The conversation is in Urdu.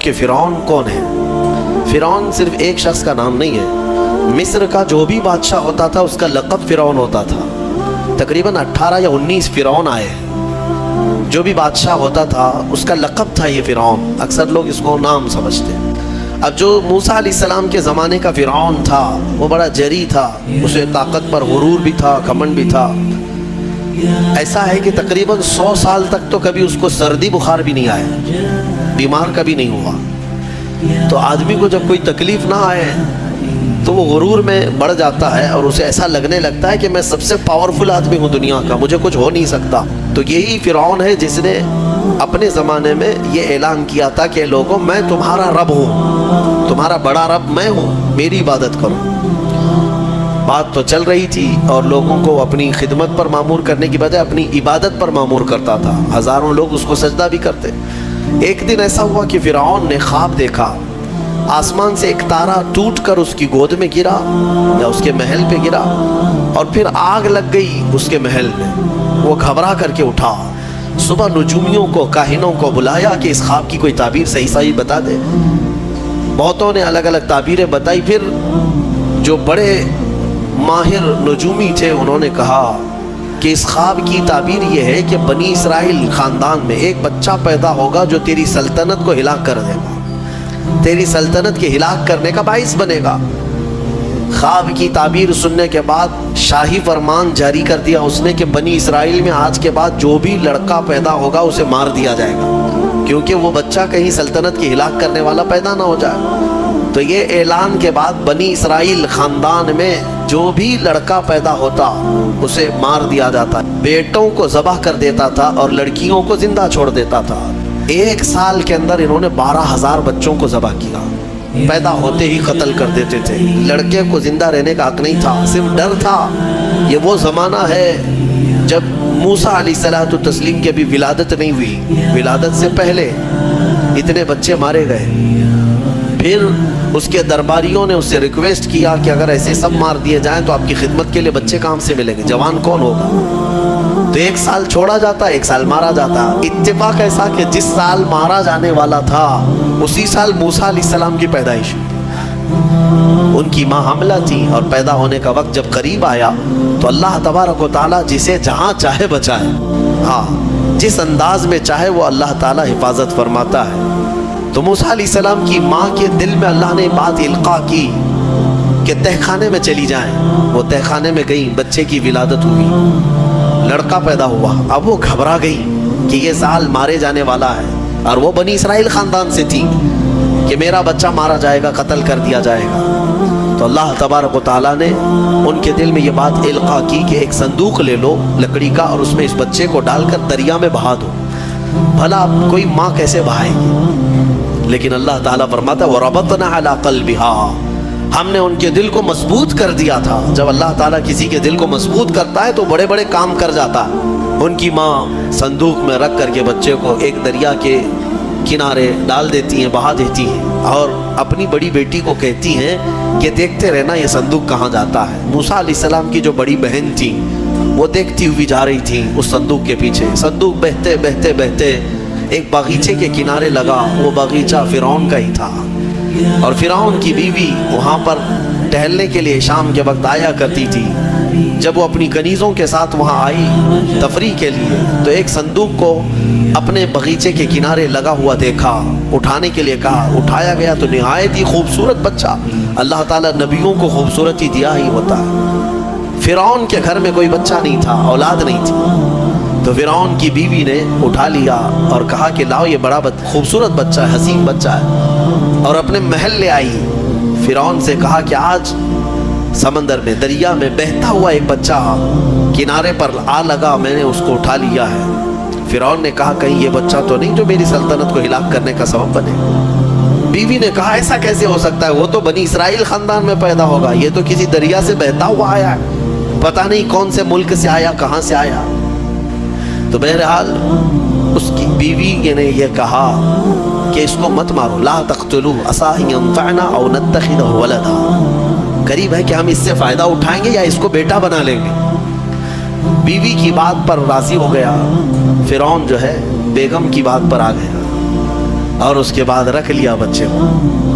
کہ فرعون کون ہے۔ فرعون صرف ایک شخص کا نام نہیں ہے، مصر کا جو بھی بادشاہ ہوتا تھا اس کا لقب فرعون ہوتا تھا۔ تقریباً 18 یا 19 فرعون آئے، جو بھی بادشاہ ہوتا تھا اس کا لقب تھا یہ فرعون، اکثر لوگ اس کو نام سمجھتے۔ اب جو موسیٰ علیہ السلام کے زمانے کا فرعون تھا وہ بڑا جری تھا، اسے طاقت پر غرور بھی تھا، گھمنڈ بھی تھا۔ ایسا ہے کہ تقریباً 100 سال تک تو کبھی اس کو سردی بخار بھی نہیں آیا، بیمار کبھی نہیں ہوا۔ تو آدمی کو جب کوئی تکلیف نہ آئے تو وہ غرور میں بڑھ جاتا ہے اور اسے ایسا لگنے لگتا ہے کہ میں سب سے پاورفل آدمی ہوں دنیا کا، مجھے کچھ ہو نہیں سکتا۔ تو یہی فرعون ہے جس نے اپنے زمانے میں یہ اعلان کیا تھا کہ لوگوں میں تمہارا رب ہوں، تمہارا بڑا رب میں ہوں، میری عبادت کرو۔ بات تو چل رہی تھی اور لوگوں کو اپنی خدمت پر معمور کرنے کی بجائے اپنی عبادت پر معمور کرتا تھا، ہزاروں لوگ اس کو سجدہ بھی کرتے۔ ایک دن ایسا ہوا کہ فرعون نے خواب دیکھا، آسمان سے ایک تارا ٹوٹ کر اس کی گود میں گرا یا اس کے محل پہ گرا اور پھر آگ لگ گئی اس کے محل میں۔ وہ گھبرا کر کے اٹھا، صبح نجومیوں کو، کاہنوں کو بلایا کہ اس خواب کی کوئی تعبیر صحیح بتا دے۔ بہتوں نے الگ الگ تعبیریں بتائی، پھر جو بڑے ماہر نجومی تھے انہوں نے کہا کہ اس خواب کی تعبیر یہ ہے کہ بنی اسرائیل خاندان میں ایک بچہ پیدا ہوگا جو تیری سلطنت کو ہلاک کر دے گا، تیری سلطنت کے ہلاک کرنے کا باعث بنے گا۔ خواب کی تعبیر سننے کے بعد شاہی فرمان جاری کر دیا اس نے کہ بنی اسرائیل میں آج کے بعد جو بھی لڑکا پیدا ہوگا اسے مار دیا جائے گا، کیونکہ وہ بچہ کہیں سلطنت کی ہلاک کرنے والا پیدا نہ ہو جائے۔ تو یہ اعلان کے بعد بنی اسرائیل خاندان میں جو بھی لڑکا پیدا ہوتا اسے مار دیا جاتا، بیٹوں کو ذبح کر دیتا تھا اور لڑکیوں کو زندہ چھوڑ دیتا تھا۔ 1 سال کے اندر انہوں نے 12,000 بچوں کو ذبح کیا، پیدا ہوتے ہی قتل کر دیتے تھے۔ لڑکے کو زندہ رہنے کا حق نہیں تھا، صرف ڈر تھا۔ یہ وہ زمانہ ہے جب موسیٰ علیہ السلام کی ابھی ولادت نہیں ہوئی، ولادت سے پہلے اتنے بچے مارے گئے۔ پھر اس کے درباریوں نے اس سے ریکویسٹ کیا کہ اگر ایسے سب مار دیے جائیں تو آپ کی خدمت کے لیے بچے کہاں سے ملیں گے، جوان کون ہوگا؟ تو 1 سال چھوڑا جاتا، 1 سال مارا جاتا۔ اتفاق ایسا کہ جس سال مارا جانے والا تھا اسی سال موسیٰ علیہ السلام کی پیدائش، ان کی ماں حاملہ تھی اور پیدا ہونے کا وقت جب قریب آیا تو اللہ تبارک و تعالیٰ جسے جہاں چاہے بچائے، ہاں جس انداز میں چاہے وہ اللہ تعالیٰ حفاظت فرماتا ہے۔ تو موسیٰ علیہ السلام کی ماں کے دل میں اللہ نے بات القاء کی کہ تہ خانے میں چلی جائیں۔ وہ تہ خانے میں گئی، بچے کی ولادت ہوئی، لڑکا پیدا ہوا۔ اب وہ گھبرا گئی کہ یہ سال مارے جانے والا ہے، اور وہ بنی اسرائیل خاندان سے تھی کہ میرا بچہ مارا جائے گا، قتل کر دیا جائے گا۔ تو اللہ تبارک و تعالیٰ نے ان کے دل میں یہ بات القاء کی کہ ایک صندوق لے لو لکڑی کا اور اس میں اس بچے کو ڈال کر دریا میں بہا دو۔ بھلا کوئی ماں کیسے بہائے گی؟ لیکن اللہ تعالیٰ فرماتا ہے وَرَبَطْنَا عَلَىٰ قَلْبِهَا، ہم نے ان کے دل کو مضبوط کر دیا تھا۔ جب اللہ تعالیٰ کسی کے دل کو مضبوط کرتا ہے تو بڑے بڑے کام کر جاتا ہے۔ ان کی ماں صندوق میں رکھ کر کے بچے کو ایک دریا کے کنارے ڈال دیتی ہیں، بہا دیتی ہیں، اور اپنی بڑی بیٹی کو کہتی ہیں کہ دیکھتے رہنا یہ صندوق کہاں جاتا ہے۔ موسیٰ علیہ السلام کی جو بڑی بہن تھی وہ دیکھتی ہوئی جا رہی تھی اس صندوق کے پیچھے۔ صندوق بہتے بہتے بہتے ایک باغیچے کے کنارے لگا، وہ باغیچہ فرعون کا ہی تھا، اور فرعون کی بیوی وہاں پر ٹہلنے کے لیے شام کے وقت آیا کرتی تھی۔ جب وہ اپنی کنیزوں کے ساتھ وہاں آئی تفریح کے لیے تو ایک صندوق کو اپنے باغیچے کے کنارے لگا ہوا دیکھا، اٹھانے کے لیے کہا، اٹھایا گیا تو نہایت ہی خوبصورت بچہ۔ اللہ تعالیٰ نبیوں کو خوبصورتی دیا ہی ہوتا ہے۔ فرعون کے گھر میں کوئی بچہ نہیں تھا، اولاد نہیں تھی، تو فرعون کی بیوی نے اٹھا لیا اور کہا کہ لاؤ یہ بڑا خوبصورت بچہ ہے، حسین بچہ ہے، اور اپنے محل لے آئی۔ فرعون سے کہا کہ آج سمندر میں، دریا میں بہتا ہوا ایک بچہ کنارے پر آ لگا، میں نے اس کو اٹھا لیا ہے۔ فرعون نے کہا کہیں یہ بچہ تو نہیں جو میری سلطنت کو ہلاک کرنے کا سبب بنے؟ بیوی نے کہا ایسا کیسے ہو سکتا ہے، وہ تو بنی اسرائیل خاندان میں پیدا ہوگا، یہ تو کسی دریا سے بہتا ہوا آیا ہے، پتہ نہیں کون سے ملک سے آیا، کہاں سے آیا۔ تو بہرحال اس کی بیوی نے یہ کہا کہ اس کو مت مارو، لا تقتلوه عسى ان ينفعنا او نتخذه ولدا، قریب ہے کہ ہم اس سے فائدہ اٹھائیں گے یا اس کو بیٹا بنا لیں گے۔ بیوی کی بات پر راضی ہو گیا، فرعون جو ہے بیگم کی بات پر آ گیا۔ اور اس کے بعد رکھ لیا بچے کو.